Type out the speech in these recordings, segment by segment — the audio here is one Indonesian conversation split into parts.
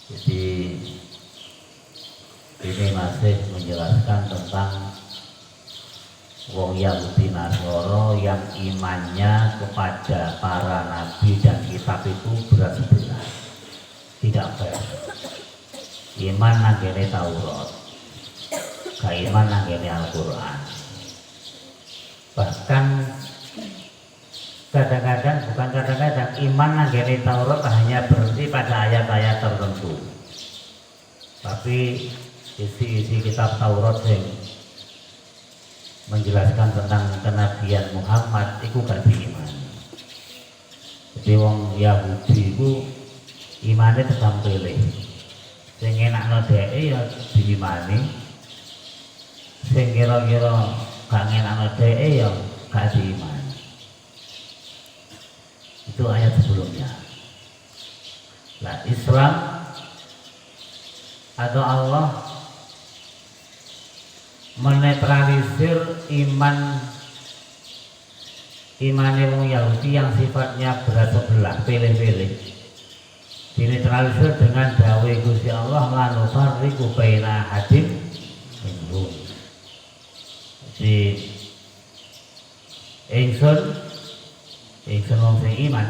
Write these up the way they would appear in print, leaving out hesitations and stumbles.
Jadi ini masih menjelaskan tentang wong Yahudi Nasoro yang imannya kepada para nabi dan kitab itu berat sebelah, tidak fair. Iman nanggene Taurat, gak iman nanggene Al-Quran. Bahkan kadang-kadang, bukan kadang-kadang, iman nanggene Taurat hanya berhenti pada ayat-ayat tertentu. Tapi isi-isi kitab Taurat yang menjelaskan tentang kenabian Muhammad itu gak diimani. Jadi wong Yahudi itu imannya tetap pilih. Sing enakno dheke ya diimani, sing kira-kira gak enakno dheke ya gak diimani. Itu ayat sebelumnya. Nah, Islam atau Allah menetralisir imannya wong Yahudi yang sifatnya berat sebelah, pilih-pilih. Dinetralisir dengan dawe Gusti Allah la nufarriqu baina ahadin minhum. Jadi ingsun wong sing iman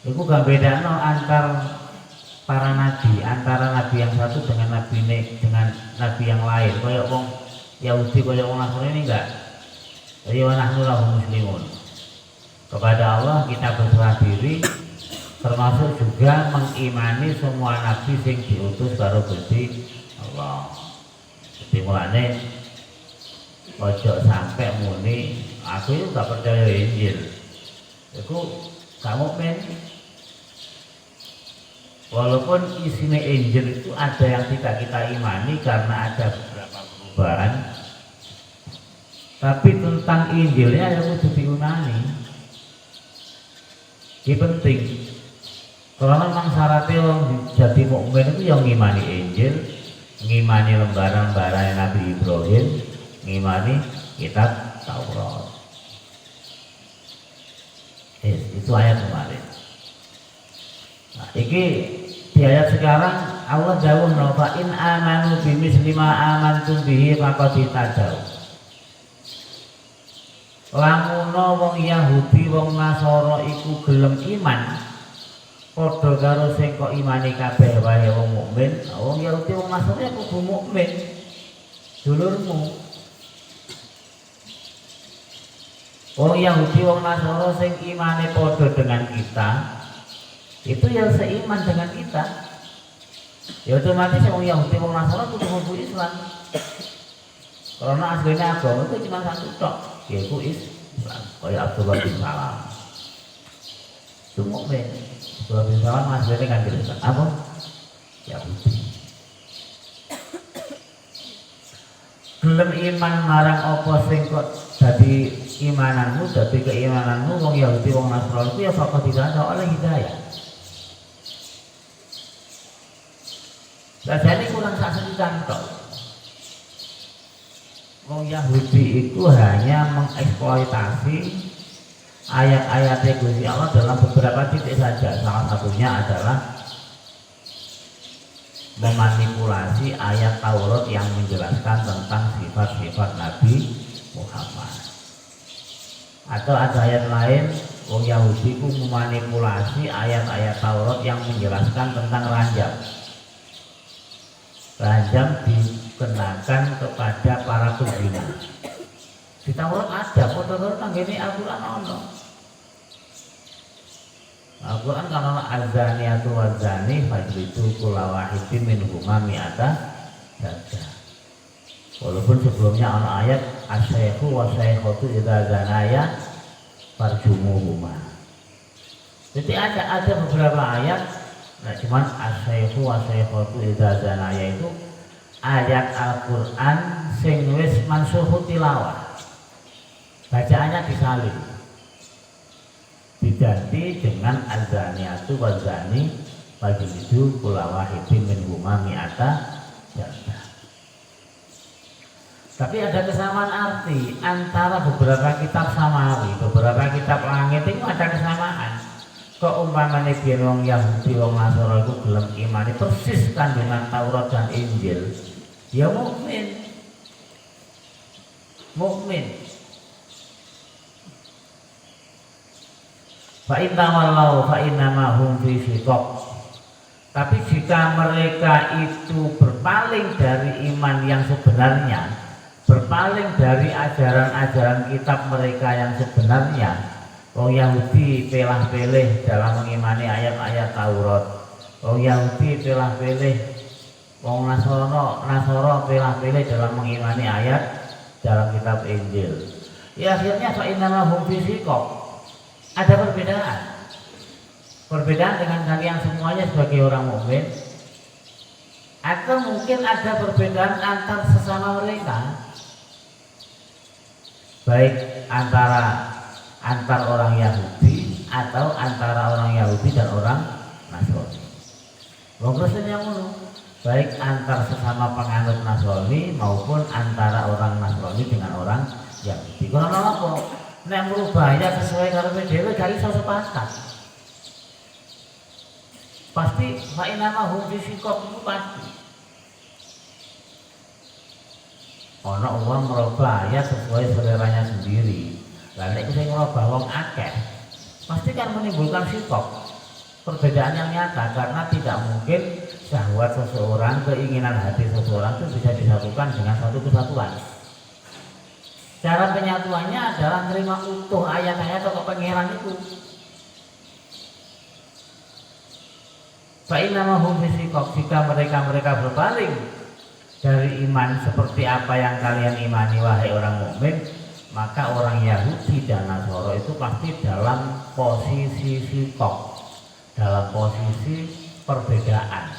iku gak bedano antar para nabi, antara nabi yang satu dengan nabi yang lain. Kayak wong Yahudi, kayak wong Nasrani ini enggak. Jadi wa nahnu lahu muslimun. Kepada Allah kita berserah diri, termasuk juga mengimani semua nabi sing diutus karo Gusti Allah. Jadi mulane ojo sampai muni aku itu gak percaya Injil. Iku gak mukmin. Walaupun isinya Injil itu ada yang tidak kita imani karena ada beberapa perubahan, tapi tentang Injilnya yang harus diimani. Ini penting. Karena memang syaratnya orang jadi mukmin itu yang ngimani Injil, ngimani lembaran-lembaran Nabi Ibrahim, ngimani kitab Taurat. Itu ayat kemarin. Nah, ini di ayat sekarang Allah jauh fa in amanu bimisli ma amantum bihi faqad ihtadaw. Lamunna wong Yahudi wong Nasara iku gelem iman padha karo sing kok imani kabeh wae wong mukmin. Wong Yahudi wong Nasara kudu mukmin. Dulurmu. Wong Yahudi wong Nasara sing imane padha dengan kita itu yang seiman dengan kita. Ya otomatis wong Yahudi wong Nasara kudu mlebu Islam. Karena aslinya agama itu cuma satu tok, yaitu Islam. Kayak Abdullah bin Salam. Itu mukmin. Abdullah bin Salam aslinya kan Kristen. Apa? Yahudi. Gelem iman marang apa sing kok dadi imananmu, dadi keimananmu wong Yahudi wong Nasrani itu ya fakot tidak oleh hidayah. Jadi kurang sak sejuta tok. Wong Yahudi itu hanya mengeksploitasi ayat-ayat Gusti Allah dalam beberapa titik saja. Salah satunya adalah memanipulasi ayat Taurat yang menjelaskan tentang sifat-sifat Nabi Muhammad. Atau ada ayat lain, wong Yahudi itu memanipulasi ayat-ayat Taurat yang menjelaskan tentang ranjam. Ranjam dikenakan kepada para pezina. Di Taurat ada, foto-foto tanggini Al-Quran ono. Al-Quran kan ono azaniyatu wazani fajlidu kulla wahidin minhuma mi'ata jaldah. Walaupun sebelumnya ono ayat asyaikhu wa syaikhatu idza zanaya farjumuhuma. Jadi ada beberapa ayat. Nah, cuman asyaikhu wa syaikhatu idza zanaya itu ayat Al-Quran sing wis mansuhu tilawah. Bacaannya disalin. Diganti dengan azaniyatu wazani fajlidu kulla wahidin minhuma mi'ata jaldah. Tapi ada kesamaan arti antara beberapa kitab samawi, beberapa kitab langit itu ada kesamaan. kok umpamane biyen wong Yahudi wong Nasara iku gelem imani persis kandungan Taurat dan Injil, ya mukmin. Fa inna wallahu fa innama hum fi shiqaq. Tapi jika mereka itu berpaling dari iman yang sebenarnya, berpaling dari ajaran-ajaran kitab mereka yang sebenarnya, wong Yahudi pelah-pelih dalam mengimani ayat-ayat Taurat, wong Yahudi pelah-pelih, wong Nasara pelah-pelih dalam mengimani ayat dalam kitab Injil. Ya akhirnya fa innama hum fi shiqaq. Ada perbedaan dengan kalian semuanya sebagai orang mukmin, atau mungkin ada perbedaan antar sesama mereka, baik antar orang Yahudi atau antara orang Yahudi dan orang Nasrani. Wong Kristen yang ngono, baik antar sesama penganut Nasrani maupun antara orang Nasrani dengan orang Yahudi. Karena apa? Nek merubah ya sesuai karepe dhewe gak iso sepakat. Pasti fa inama hum fi shiqaq itu pasti. Ana wong merubah ya sesuai seleranya sendiri. Lah nek sing merubah wong akeh, pasti kan menimbulkan shiqaq. Perbedaan yang nyata karena tidak mungkin syahwat seseorang, keinginan hati seseorang itu bisa disatukan dengan satu kesatuan. Cara penyatuannya adalah menerima utuh ayat-ayat atau pengiran itu. Fa inna hum fi shiqaq, jika mereka berpaling dari iman seperti apa yang kalian imani wahai orang mukmin, maka orang Yahudi dan Nasara itu pasti dalam posisi shiqaq, dalam posisi perbedaan,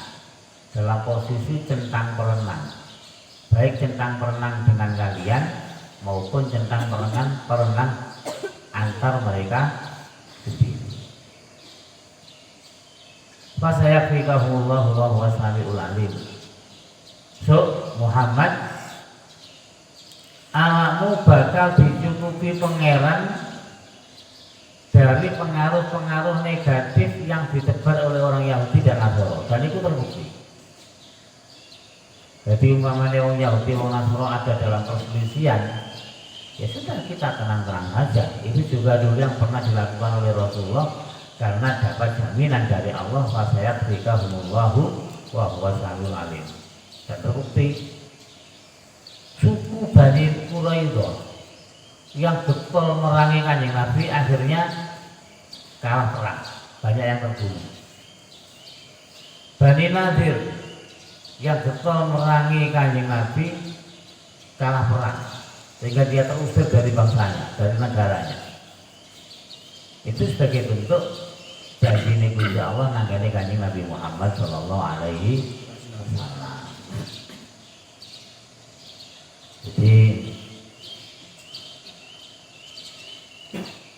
dalam posisi centang perenang, baik centang perenang dengan kalian maupun centang perenang antar mereka sendiri. Fasayakfikahumullahu wa huwas samiul alim. So Muhammad, awakmu bakal dicukupi pangeran dari pengaruh-pengaruh negatif yang ditebar oleh orang Yahudi dan Nasara, dan itu terbukti. Jadi umpamanya orang Yahudi orang Nasara ada dalam perselisihan, ya sudah kita tenang-tenang saja. Itu juga dulu yang pernah dilakukan oleh Rasulullah karena dapat jaminan dari Allah, fasayakfikahumullahu wa huwas samiul alim. Dan terbukti suku Bani Quraidah yang betul merangi Kanjeng Nabi akhirnya kalah perang, banyak yang terbunuh. Bani Nadir yang betul merangi Kanjeng Nabi kalah perang, sehingga dia terusir dari bangsanya, dari negaranya. Itu sebagai bentuk janji Gusti Allah nanggani Kanjeng Nabi Muhammad sallallahu alaihi wasallam. Jadi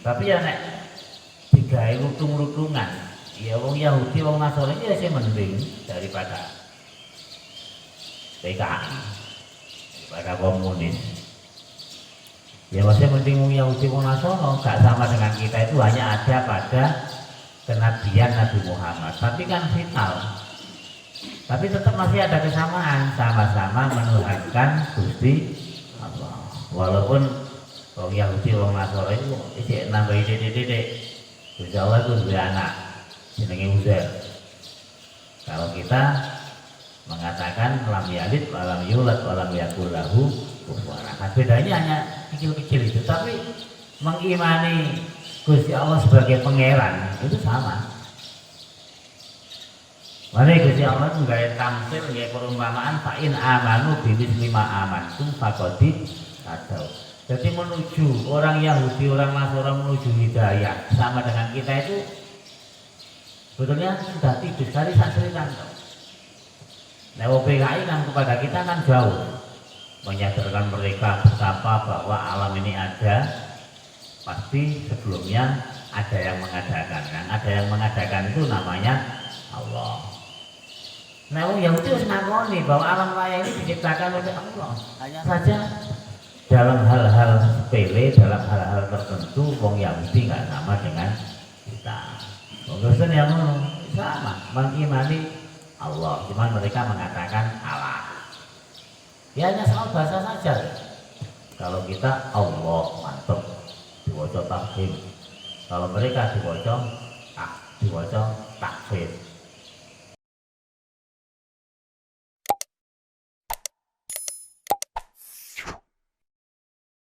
tapi ya nek digawe lutung-lutungan, ya wong Yahudi wong Nasrani ya sing mending daripada PKI, daripada komunis. Ya maksudnya mending wong Yahudi wong Nasrani gak sama dengan kita, itu hanya ada pada kenabian Nabi Muhammad, tapi kan vital. Tapi tetap masih ada kesamaan, sama-sama menuhankan Gusti Allah. Walaupun wong Yahudi wong Nasrani itu isih nambahi titik-titik. Gusti Allah itu dua anak jenenge Uzair. Kalau kita mengatakan lam yalid wa lam yulad wa lam yakul lahu kufuwan ahad. Bedanya hanya kecil-kecil itu, tapi mengimani Gusti Allah sebagai pangeran itu sama. Mari Gusti Allah itu gaya tamsil, gaya perumpamaan fa'in amanu bimisli ma amantum faqad atau. Jadi menuju orang Yahudi, orang Nasrani menuju hidayah sama dengan kita itu sebetulnya sudah tipis dari saksrikan. Nah, PKI kan kepada kita kan jauh menyadarkan mereka betapa bahwa alam ini ada, pasti sebelumnya ada yang mengadakan. Yang ada yang mengadakan itu namanya Allah. Nah, Yahudi harus ngakoni bahwa alam raya ini diciptakan oleh Allah. Hanya saja dalam hal-hal sepele, dalam hal-hal tertentu, wong Yahudi nggak sama dengan kita. Kristen yang sama mengimani Allah, cuma mereka mengatakan Allah. Ya hanya soal bahasa saja. Kalau kita Allah mantap diwaca tahkim, kalau mereka diwaca takfir.